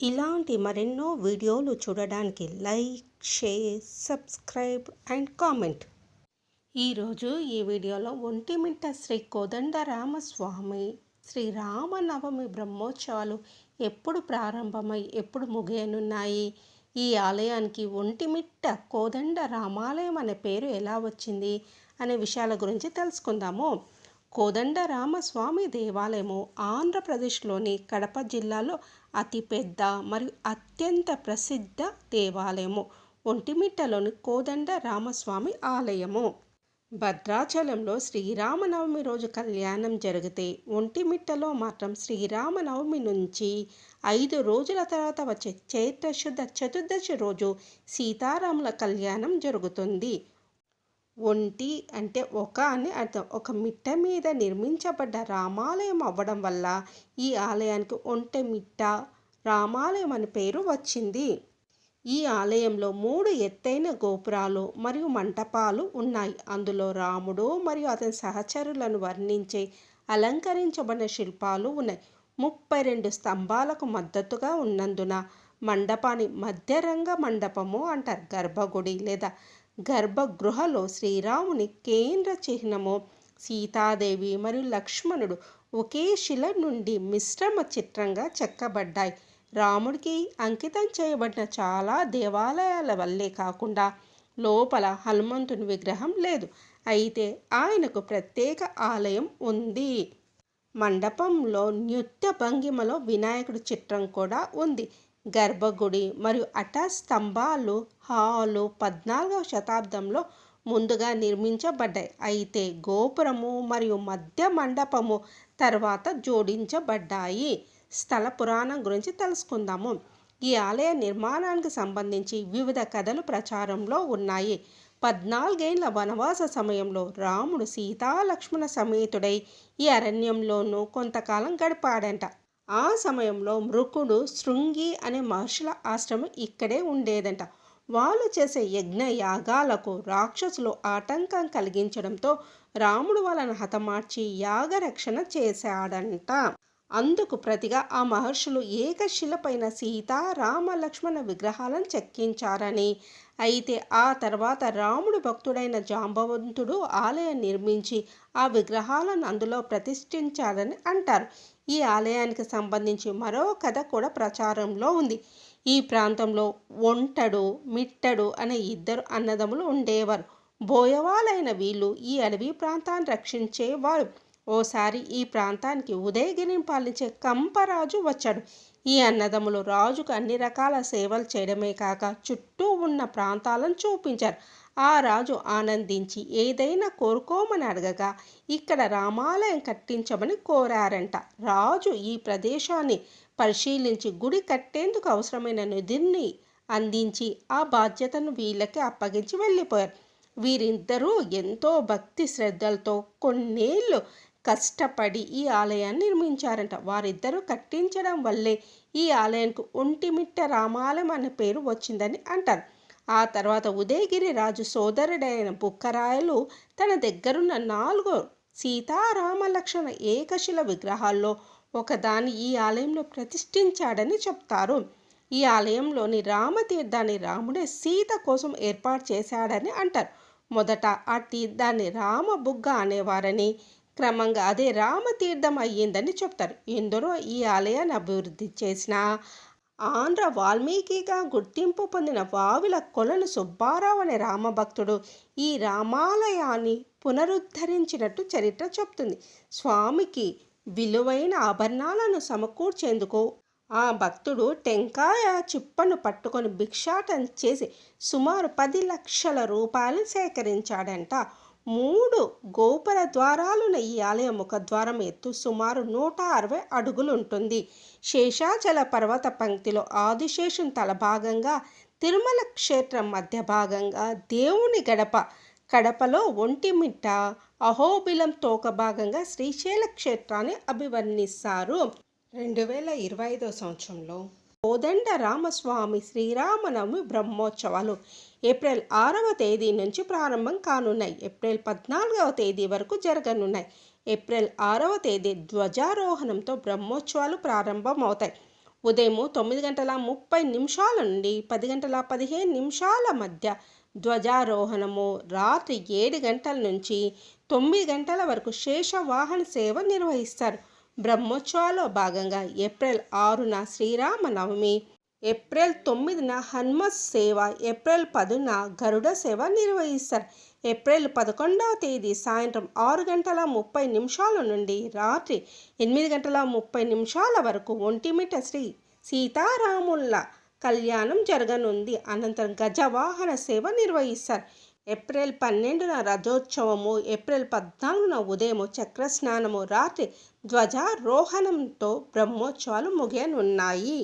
ఇలాంటి మరెన్నో వీడియోలు చూడడానికి like, share, subscribe and comment. ఈరోజు ఈ వీడియోలో ఒంటిమిట్ట శ్రీ కోదండరామస్వామి శ్రీరామనవమి బ్రహ్మోత్సవాలు ఎప్పుడు ప్రారంభమై ఎప్పుడు ముగియనున్నాయి, ఈ ఆలయానికి ఒంటిమిట్ట కోదండ రామాలయం అనే పేరు ఎలా వచ్చింది అనే విషయాల గురించి తెలుసుకుందాము. కోదండరామస్వామి దేవాలయము ఆంధ్రప్రదేశ్లోని కడప జిల్లాలో అతిపెద్ద మరియు అత్యంత ప్రసిద్ధ దేవాలయము ఒంటిమిట్టలోని కోదండరామస్వామి ఆలయము. భద్రాచలంలో శ్రీరామనవమి రోజు కళ్యాణం జరిగితే ఒంటిమిట్టలో మాత్రం శ్రీరామనవమి నుంచి 5 రోజుల తర్వాత వచ్చే చైత్రశుద్ధ చతుర్దశి రోజు సీతారాముల కళ్యాణం జరుగుతుంది. ఒంటి అంటే ఒక అని అర్థం. ఒక మిట్ట మీద నిర్మించబడ్డ రామాలయం అవ్వడం వల్ల ఈ ఆలయానికి ఒంటిమిట్ట రామాలయం అని పేరు వచ్చింది. ఈ ఆలయంలో 3 ఎత్తైన గోపురాలు మరియు మంటపాలు ఉన్నాయి. అందులో రాముడు మరియు అతని సహచరులను వర్ణించే అలంకరించబడిన శిల్పాలు ఉన్నాయి. 32 స్తంభాలకు మద్దతుగా ఉన్నందున మండపాన్ని మధ్యరంగ మండపము అంటారు. గర్భగుడి లేదా గర్భగృహలో శ్రీరాముని కేంద్ర చిహ్నము, సీతాదేవి మరియు లక్ష్మణుడు ఒకే శిల నుండి మిశ్రమ చిత్రంగా చెక్కబడ్డాయి. రాముడికి అంకితం చేయబడిన చాలా దేవాలయాల వల్లే కాకుండా లోపల హనుమంతుని విగ్రహం లేదు. అయితే ఆయనకు ప్రత్యేక ఆలయం ఉంది. మండపంలో నృత్య భంగిమలో వినాయకుడి చిత్రం కూడా ఉంది. గర్భగుడి మరియు స్తంభాలు హాలు 14వ శతాబ్దంలో ముందుగా నిర్మించబడ్డాయి. అయితే గోపురము మరియు మధ్య మండపము తర్వాత జోడించబడ్డాయి. స్థల పురాణం గురించి తెలుసుకుందాము. ఈ ఆలయ నిర్మాణానికి సంబంధించి వివిధ కథలు ప్రచారంలో ఉన్నాయి. 14 ఏళ్ల వనవాస సమయంలో రాముడు సీతా లక్ష్మణ సమేతుడై ఈ అరణ్యంలోనూ కొంతకాలం గడిపాడంట. ఆ సమయంలో మృకుడు, శృంగి అనే మహర్షుల ఆశ్రమం ఇక్కడే ఉండేదంట. వాళ్ళు చేసే యజ్ఞ యాగాలకు రాక్షసులు ఆటంకం కలిగించడంతో రాముడు వాళ్ళను హతమార్చి యాగరక్షణ చేశాడంట. అందుకు ప్రతిగా ఆ మహర్షులు ఏకశిలపైన సీతా రామ లక్ష్మణ విగ్రహాలను చెక్కించారని, అయితే ఆ తర్వాత రాముడు భక్తుడైన జాంబవంతుడు ఆలయం నిర్మించి ఆ విగ్రహాలను అందులో ప్రతిష్ఠించాడని అంటారు. ఈ ఆలయానికి సంబంధించి మరో కథ కూడా ప్రచారంలో ఉంది. ఈ ప్రాంతంలో ఒంటడు, మిట్టడు అనే 2 అన్నదమ్ములు ఉండేవారు. బోయవాలైన వీళ్ళు ఈ అడవి ప్రాంతాన్ని రక్షించేవారు. ఓసారి ఈ ప్రాంతానికి ఉదయగిరిని పాలించే కంపరాజు వచ్చాడు. ఈ అన్నదమ్ములు రాజుకు అన్ని రకాల సేవలు చేయడమే కాక చుట్టూ ఉన్న ప్రాంతాలను చూపించారు. ఆ రాజు ఆనందించి ఏదైనా కోరుకోమని అడగగా ఇక్కడ రామాలయం కట్టించమని కోరారంట. రాజు ఈ ప్రదేశాన్ని పరిశీలించి గుడి కట్టేందుకు అవసరమైన నిధుల్ని అందించి ఆ బాధ్యతను వీళ్ళకి అప్పగించి వెళ్ళిపోయారు. వీరిద్దరూ ఎంతో భక్తి శ్రద్ధలతో కొన్నేళ్ళు కష్టపడి ఈ ఆలయాన్ని నిర్మించారంట. వారిద్దరూ కట్టించడం వల్లే ఈ ఆలయానికి ఒంటిమిట్ట రామాలయం అనే పేరు వచ్చిందని అంటారు. ఆ తర్వాత ఉదయగిరి రాజు సోదరుడైన బుక్కరాయలు తన దగ్గరున్న 4 సీతారామ లక్ష్మణ ఏకశిల విగ్రహాల్లో ఒకదాన్ని ఈ ఆలయంలో ప్రతిష్ఠించాడని చెప్తారు. ఈ ఆలయంలోని రామతీర్థాన్ని రాముడే సీత కోసం ఏర్పాటు చేశాడని అంటారు. మొదట ఆ తీర్థాన్ని రామబుగ్గ అనేవారని, క్రమంగా అదే రామతీర్థం అయ్యిందని చెప్తారు. ఎందరో ఈ ఆలయాన్ని అభివృద్ధి చేసిన ఆంధ్ర వాల్మీకిగా గుర్తింపు పొందిన వావిల కొలను సుబ్బారావు అనే రామభక్తుడు ఈ రామాలయాన్ని పునరుద్ధరించినట్టు చరిత్ర చెప్తుంది. స్వామికి విలువైన ఆభరణాలను సమకూర్చేందుకు ఆ భక్తుడు టెంకాయ చిప్పను పట్టుకొని భిక్షాటన చేసి సుమారు 10 లక్షల రూపాయలు సేకరించాడంట. 3 గోపుర ద్వారాలున్న ఈ ఆలయ ముఖద్వారం ఎత్తు సుమారు 160 అడుగులు ఉంటుంది. శేషాచల పర్వత పంక్తిలో ఆదిశేషుని తల భాగంగా, తిరుమల క్షేత్రం మధ్య భాగంగా దేవుని కడపలో ఒంటిమిట్ట, అహోబిలం తోక భాగంగా శ్రీశైల క్షేత్రాన్ని అభివర్ణిస్తారు. 2025 సంవత్సరంలో కోదండరామస్వామి శ్రీరామనవమి బ్రహ్మోత్సవాలు ఏప్రిల్ 6వ తేదీ నుంచి ప్రారంభం కానున్నాయి. ఏప్రిల్ 14వ తేదీ వరకు జరగనున్నాయి. ఏప్రిల్ 6వ తేదీ ధ్వజారోహణంతో బ్రహ్మోత్సవాలు ప్రారంభమవుతాయి. ఉదయం 9 గంటల 30 నిమిషాల నుండి 10 గంటల 15 నిమిషాల మధ్య ధ్వజారోహణము, రాత్రి 7 గంటల నుంచి 9 గంటల వరకు శేషవాహన సేవ నిర్వహిస్తారు. బ్రహ్మోత్సవాల్లో భాగంగా ఏప్రిల్ 6న శ్రీరామనవమి, ఏప్రిల్ 9న హనుమత్ సేవ, ఏప్రిల్ 10న గరుడ సేవ నిర్వహిస్తారు. ఏప్రిల్ 11వ తేదీ సాయంత్రం 6 గంటల 30 నిమిషాల నుండి రాత్రి 8 గంటల 30 నిమిషాల వరకు ఒంటిమిట్ట శ్రీ సీతారాముల కళ్యాణం జరగనుంది. అనంతరం గజవాహన సేవ నిర్వహిస్తారు. ఏప్రిల్ 12న రథోత్సవము, ఏప్రిల్ 14న ఉదయం చక్రస్నానము, రాత్రి ధ్వజారోహణంతో బ్రహ్మోత్సవాలు ముగియనున్నాయి.